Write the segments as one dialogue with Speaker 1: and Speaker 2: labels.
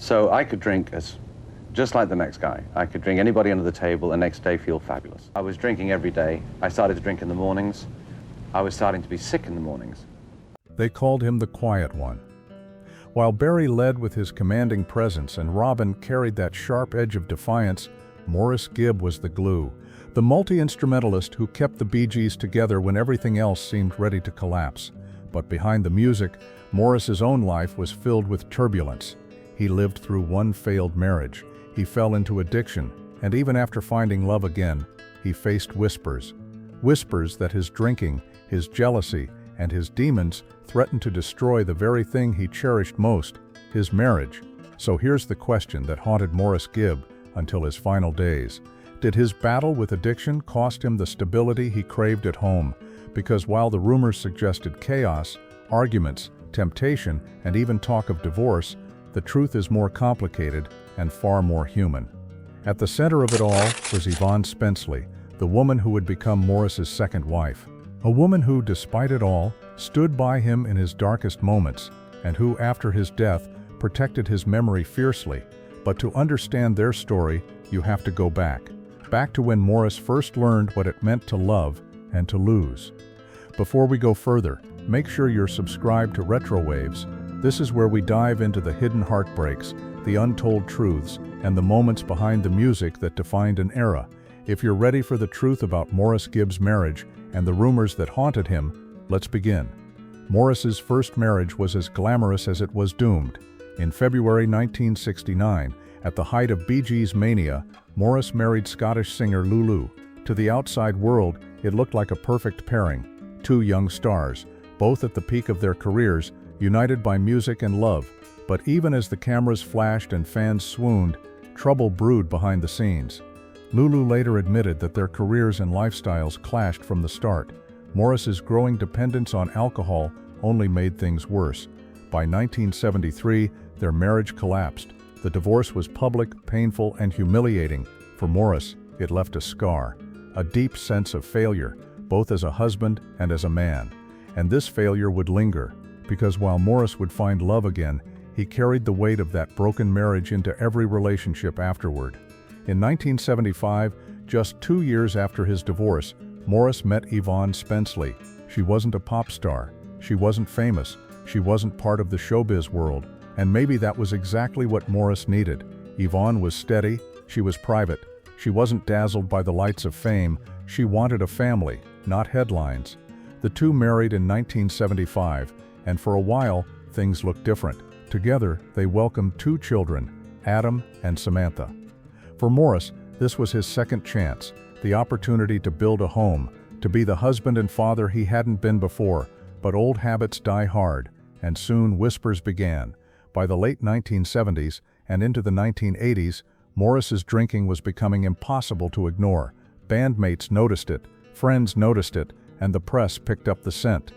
Speaker 1: So I could drink just like the next guy. I could drink anybody under the table and next day feel fabulous. I was drinking every day. I started to drink in the mornings. I was starting to be sick in the mornings.
Speaker 2: They called him the quiet one. While Barry led with his commanding presence and Robin carried that sharp edge of defiance, Maurice Gibb was the glue, the multi-instrumentalist who kept the Bee Gees together when everything else seemed ready to collapse. But behind the music, Maurice's own life was filled with turbulence. He lived through one failed marriage. He fell into addiction, and even after finding love again, he faced whispers. Whispers that his drinking, his jealousy, and his demons threatened to destroy the very thing he cherished most, his marriage. So here's the question that haunted Maurice Gibb until his final days. Did his battle with addiction cost him the stability he craved at home? Because while the rumors suggested chaos, arguments, temptation, and even talk of divorce, the truth is more complicated and far more human. At the center of it all was Yvonne Spenceley, the woman who would become Maurice's second wife. A woman who, despite it all, stood by him in his darkest moments, and who, after his death, protected his memory fiercely. But to understand their story, you have to go back to when Maurice first learned what it meant to love and to lose. Before we go further, make sure you're subscribed to RetroWaves. This is where we dive into the hidden heartbreaks, the untold truths, and the moments behind the music that defined an era. If you're ready for the truth about Maurice Gibb's marriage and the rumors that haunted him, let's begin. Maurice's first marriage was as glamorous as it was doomed. In February 1969, at the height of Bee Gees mania, Maurice married Scottish singer Lulu. To the outside world, it looked like a perfect pairing. Two young stars, both at the peak of their careers, united by music and love. But even as the cameras flashed and fans swooned, trouble brewed behind the scenes. Lulu later admitted that their careers and lifestyles clashed from the start. Maurice's growing dependence on alcohol only made things worse. By 1973, their marriage collapsed. The divorce was public, painful, and humiliating. For Maurice, it left a scar, a deep sense of failure, both as a husband and as a man. And this failure would linger, because while Maurice would find love again, he carried the weight of that broken marriage into every relationship afterward. In 1975, just 2 years after his divorce, Maurice met Yvonne Spenceley. She wasn't a pop star. She wasn't famous. She wasn't part of the showbiz world. And maybe that was exactly what Maurice needed. Yvonne was steady. She was private. She wasn't dazzled by the lights of fame. She wanted a family, not headlines. The two married in 1975, and for a while, things looked different. Together, they welcomed 2 children, Adam and Samantha. For Maurice, this was his second chance, the opportunity to build a home, to be the husband and father he hadn't been before. But old habits die hard, and soon whispers began. By the late 1970s and into the 1980s, Maurice's drinking was becoming impossible to ignore. Bandmates noticed it, friends noticed it, and the press picked up the scent.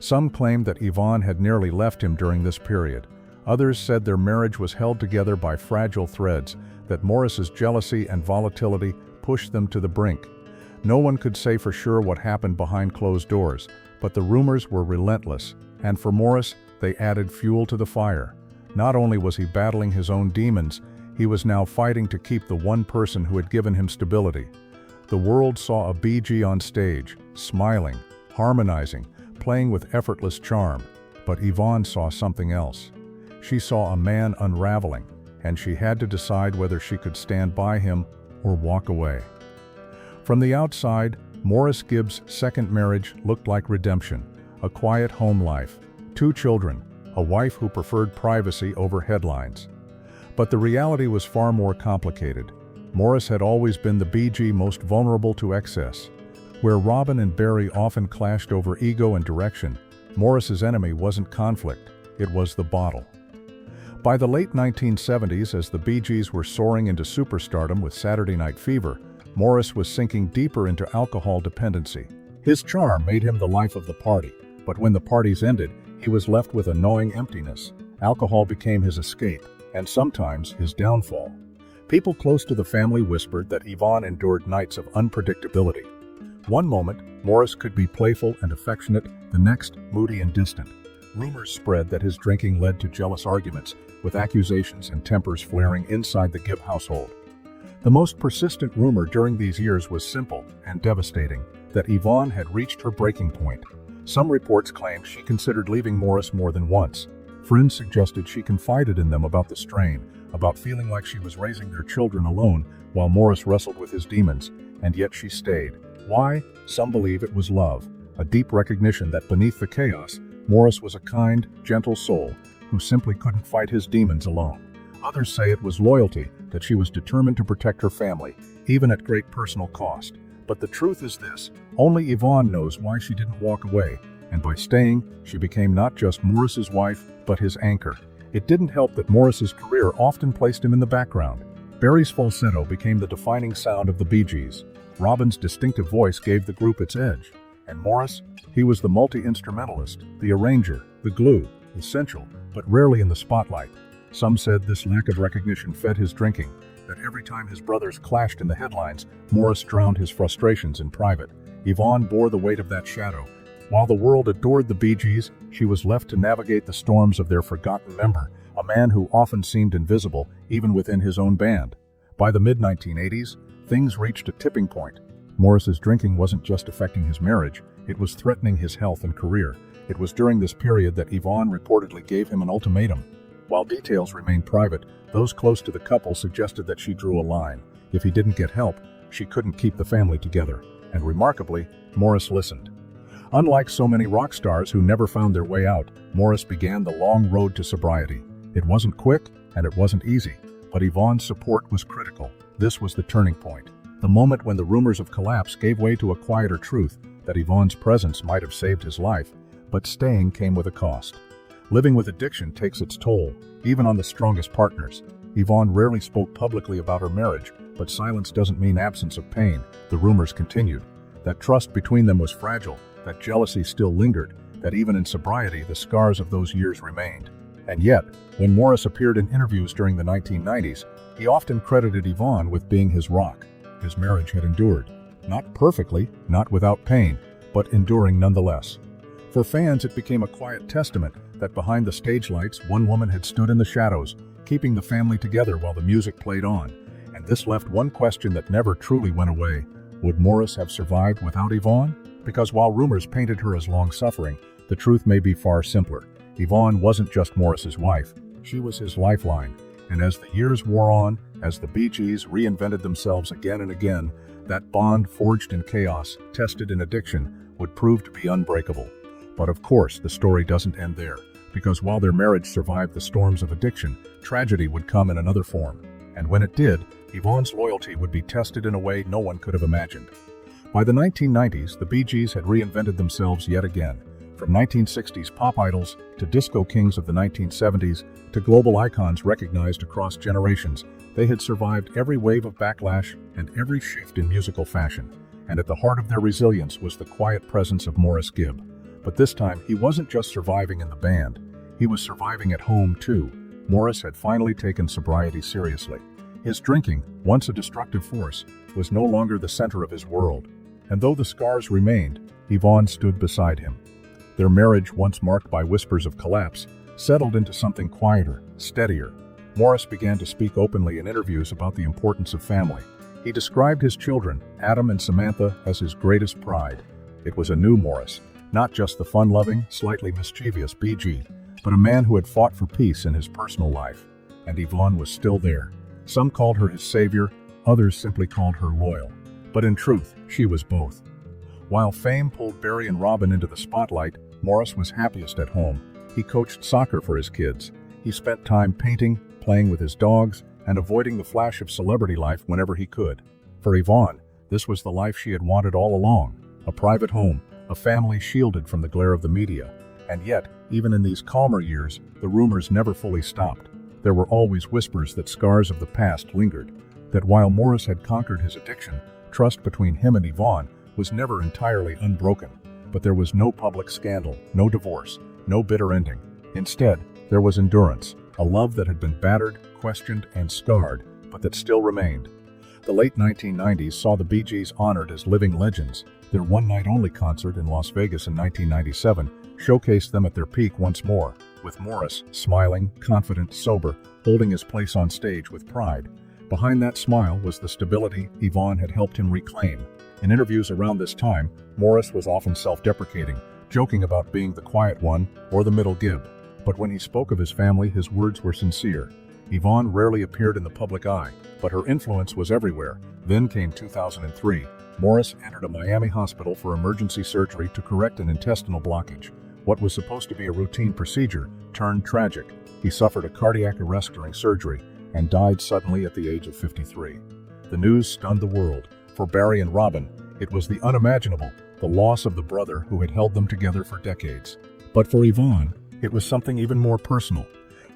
Speaker 2: Some claimed that Yvonne had nearly left him during this period. Others said their marriage was held together by fragile threads, that Maurice's jealousy and volatility pushed them to the brink. No one could say for sure what happened behind closed doors, but the rumors were relentless, and for Maurice, they added fuel to the fire. Not only was he battling his own demons, he was now fighting to keep the one person who had given him stability. The world saw a Bee Gee on stage, smiling, harmonizing, playing with effortless charm. But Yvonne saw something else. She saw a man unraveling, and she had to decide whether she could stand by him or walk away. From the outside, Maurice Gibb's second marriage looked like redemption, a quiet home life, 2 children, a wife who preferred privacy over headlines. But the reality was far more complicated. Maurice had always been the Bee Gee most vulnerable to excess. Where Robin and Barry often clashed over ego and direction, Maurice's enemy wasn't conflict, it was the bottle. By the late 1970s, as the Bee Gees were soaring into superstardom with Saturday Night Fever, Maurice was sinking deeper into alcohol dependency. His charm made him the life of the party, but when the parties ended, he was left with a gnawing emptiness. Alcohol became his escape, and sometimes his downfall. People close to the family whispered that Yvonne endured nights of unpredictability. One moment, Maurice could be playful and affectionate, the next, moody and distant. Rumors spread that his drinking led to jealous arguments, with accusations and tempers flaring inside the Gibb household. The most persistent rumor during these years was simple and devastating, that Yvonne had reached her breaking point. Some reports claimed she considered leaving Maurice more than once. Friends suggested she confided in them about the strain, about feeling like she was raising their children alone while Maurice wrestled with his demons, and yet she stayed. Why? Some believe it was love, a deep recognition that beneath the chaos, Maurice was a kind, gentle soul who simply couldn't fight his demons alone. Others say it was loyalty, that she was determined to protect her family, even at great personal cost. But the truth is this: only Yvonne knows why she didn't walk away, and by staying, she became not just Maurice's wife, but his anchor. It didn't help that Maurice's career often placed him in the background. Barry's falsetto became the defining sound of the Bee Gees. Robin's distinctive voice gave the group its edge. And Maurice, he was the multi-instrumentalist, the arranger, the glue, essential, but rarely in the spotlight. Some said this lack of recognition fed his drinking, that every time his brothers clashed in the headlines, Maurice drowned his frustrations in private. Yvonne bore the weight of that shadow. While the world adored the Bee Gees, she was left to navigate the storms of their forgotten member, a man who often seemed invisible, even within his own band. By the mid-1980s, things reached a tipping point. Maurice's drinking wasn't just affecting his marriage, it was threatening his health and career. It was during this period that Yvonne reportedly gave him an ultimatum. While details remained private, those close to the couple suggested that she drew a line. If he didn't get help, she couldn't keep the family together. And remarkably, Maurice listened. Unlike so many rock stars who never found their way out, Maurice began the long road to sobriety. It wasn't quick, and it wasn't easy, but Yvonne's support was critical. This was the turning point, the moment when the rumors of collapse gave way to a quieter truth, that Yvonne's presence might have saved his life, but staying came with a cost. Living with addiction takes its toll, even on the strongest partners. Yvonne rarely spoke publicly about her marriage, but silence doesn't mean absence of pain. The rumors continued. That trust between them was fragile, that jealousy still lingered, that even in sobriety the scars of those years remained. And yet, when Maurice appeared in interviews during the 1990s, he often credited Yvonne with being his rock. His marriage had endured. Not perfectly, not without pain, but enduring nonetheless. For fans, it became a quiet testament that behind the stage lights, one woman had stood in the shadows, keeping the family together while the music played on. And this left one question that never truly went away. Would Maurice have survived without Yvonne? Because while rumors painted her as long-suffering, the truth may be far simpler. Yvonne wasn't just Maurice's wife, she was his lifeline. And as the years wore on, as the Bee Gees reinvented themselves again and again, that bond forged in chaos, tested in addiction, would prove to be unbreakable. But of course, the story doesn't end there, because while their marriage survived the storms of addiction, tragedy would come in another form. And when it did, Yvonne's loyalty would be tested in a way no one could have imagined. By the 1990s, the Bee Gees had reinvented themselves yet again. From 1960s pop idols to disco kings of the 1970s to global icons recognized across generations, they had survived every wave of backlash and every shift in musical fashion. And at the heart of their resilience was the quiet presence of Maurice Gibb. But this time, he wasn't just surviving in the band, he was surviving at home too. Maurice had finally taken sobriety seriously. His drinking, once a destructive force, was no longer the center of his world. And though the scars remained, Yvonne stood beside him. Their marriage, once marked by whispers of collapse, settled into something quieter, steadier. Maurice began to speak openly in interviews about the importance of family. He described his children, Adam and Samantha, as his greatest pride. It was a new Maurice, not just the fun-loving, slightly mischievous Bee Gee, but a man who had fought for peace in his personal life. And Yvonne was still there. Some called her his savior, others simply called her loyal. But in truth, she was both. While fame pulled Barry and Robin into the spotlight, Maurice was happiest at home. He coached soccer for his kids. He spent time painting, playing with his dogs, and avoiding the flash of celebrity life whenever he could. For Yvonne, this was the life she had wanted all along. A private home, a family shielded from the glare of the media. And yet, even in these calmer years, the rumors never fully stopped. There were always whispers that scars of the past lingered. That while Maurice had conquered his addiction, trust between him and Yvonne was never entirely unbroken. But there was no public scandal, no divorce, no bitter ending. Instead, there was endurance, a love that had been battered, questioned, and scarred, but that still remained. The late 1990s saw the Bee Gees honored as living legends. Their one-night-only concert in Las Vegas in 1997 showcased them at their peak once more, with Maurice smiling, confident, sober, holding his place on stage with pride. Behind that smile was the stability Yvonne had helped him reclaim. In interviews around this time, Maurice was often self-deprecating, joking about being the quiet one or the middle Gibb. But when he spoke of his family, his words were sincere. Yvonne rarely appeared in the public eye, but her influence was everywhere. Then came 2003. Maurice entered a Miami hospital for emergency surgery to correct an intestinal blockage. What was supposed to be a routine procedure turned tragic. He suffered a cardiac arrest during surgery and died suddenly at the age of 53. The news stunned the world. For Barry and Robin, it was the unimaginable, the loss of the brother who had held them together for decades. But for Yvonne, it was something even more personal.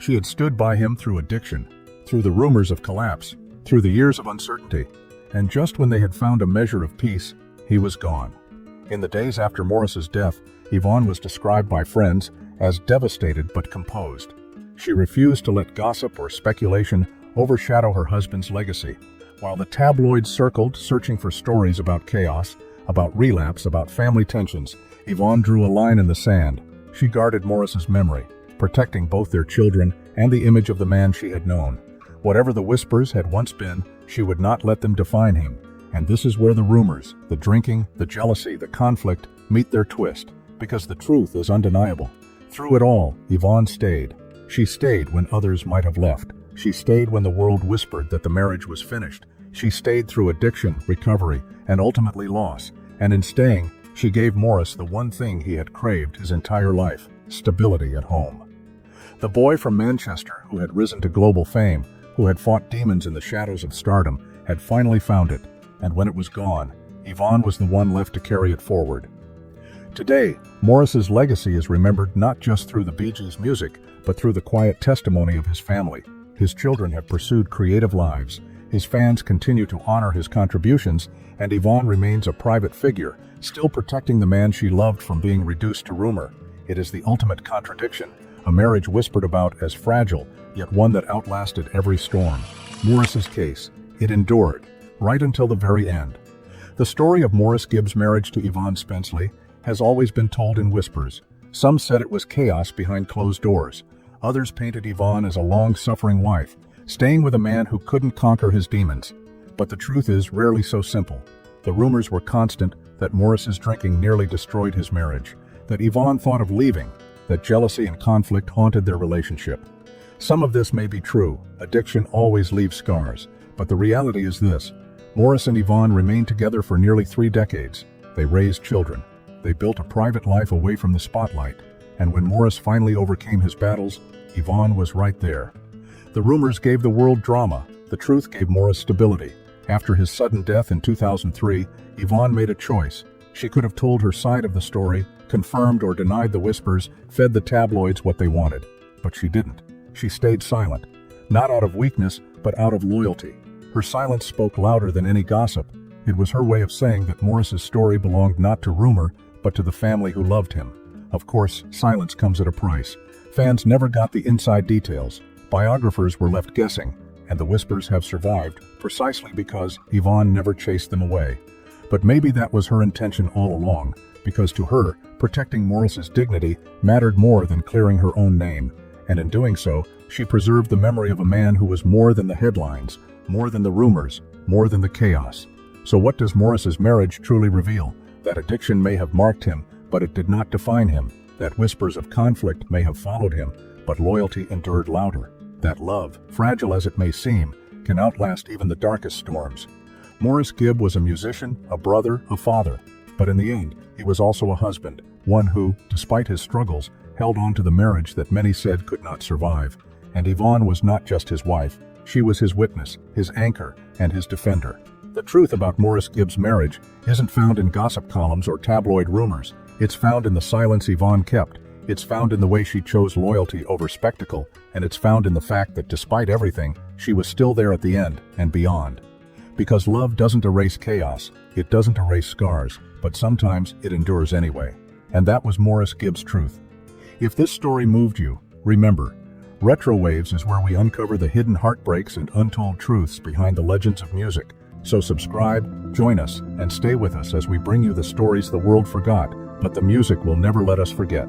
Speaker 2: She had stood by him through addiction, through the rumors of collapse, through the years of uncertainty, and just when they had found a measure of peace, he was gone. In the days after Maurice's death, Yvonne was described by friends as devastated but composed. She refused to let gossip or speculation overshadow her husband's legacy. While the tabloids circled, searching for stories about chaos, about relapse, about family tensions, Yvonne drew a line in the sand. She guarded Maurice's memory, protecting both their children and the image of the man she had known. Whatever the whispers had once been, she would not let them define him. And this is where the rumors, the drinking, the jealousy, the conflict meet their twist, because the truth is undeniable. Through it all, Yvonne stayed. She stayed when others might have left. She stayed when the world whispered that the marriage was finished. She stayed through addiction, recovery, and ultimately loss. And in staying, she gave Maurice the one thing he had craved his entire life: stability at home. The boy from Manchester, who had risen to global fame, who had fought demons in the shadows of stardom, had finally found it. And when it was gone, Yvonne was the one left to carry it forward. Today, Maurice's legacy is remembered not just through the Bee Gees' music, but through the quiet testimony of his family. His children have pursued creative lives. His fans continue to honor his contributions, and Yvonne remains a private figure, still protecting the man she loved from being reduced to rumor. It is the ultimate contradiction, a marriage whispered about as fragile, yet one that outlasted every storm. Maurice's case, it endured, right until the very end. The story of Maurice Gibb's marriage to Yvonne Spenceley has always been told in whispers. Some said it was chaos behind closed doors. Others painted Yvonne as a long-suffering wife, staying with a man who couldn't conquer his demons. But the truth is rarely so simple. The rumors were constant that Maurice's drinking nearly destroyed his marriage, that Yvonne thought of leaving, that jealousy and conflict haunted their relationship. Some of this may be true. Addiction always leaves scars. But the reality is this: Maurice and Yvonne remained together for nearly 3 decades. They raised children. They built a private life away from the spotlight. And when Maurice finally overcame his battles, Yvonne was right there. The rumors gave the world drama. The truth gave Maurice stability. After his sudden death in 2003, Yvonne made a choice. She could have told her side of the story, confirmed or denied the whispers, fed the tabloids what they wanted. But she didn't. She stayed silent. Not out of weakness, but out of loyalty. Her silence spoke louder than any gossip. It was her way of saying that Maurice's story belonged not to rumor, but to the family who loved him. Of course, silence comes at a price. Fans never got the inside details. Biographers were left guessing, and the whispers have survived precisely because Yvonne never chased them away. But maybe that was her intention all along, because to her, protecting Maurice's dignity mattered more than clearing her own name. And in doing so, she preserved the memory of a man who was more than the headlines, more than the rumors, more than the chaos. So what does Maurice's marriage truly reveal? That addiction may have marked him, but it did not define him. That whispers of conflict may have followed him, but loyalty endured louder. That love, fragile as it may seem, can outlast even the darkest storms. Maurice Gibb was a musician, a brother, a father, but in the end, he was also a husband, one who, despite his struggles, held on to the marriage that many said could not survive. And Yvonne was not just his wife, she was his witness, his anchor, and his defender. The truth about Maurice Gibb's marriage isn't found in gossip columns or tabloid rumors. It's found in the silence Yvonne kept. It's found in the way she chose loyalty over spectacle, and it's found in the fact that despite everything, she was still there at the end and beyond. Because love doesn't erase chaos, it doesn't erase scars, but sometimes it endures anyway. And that was Maurice Gibb's truth. If this story moved you, remember, RetroWaves is where we uncover the hidden heartbreaks and untold truths behind the legends of music. So subscribe, join us, and stay with us as we bring you the stories the world forgot, but the music will never let us forget.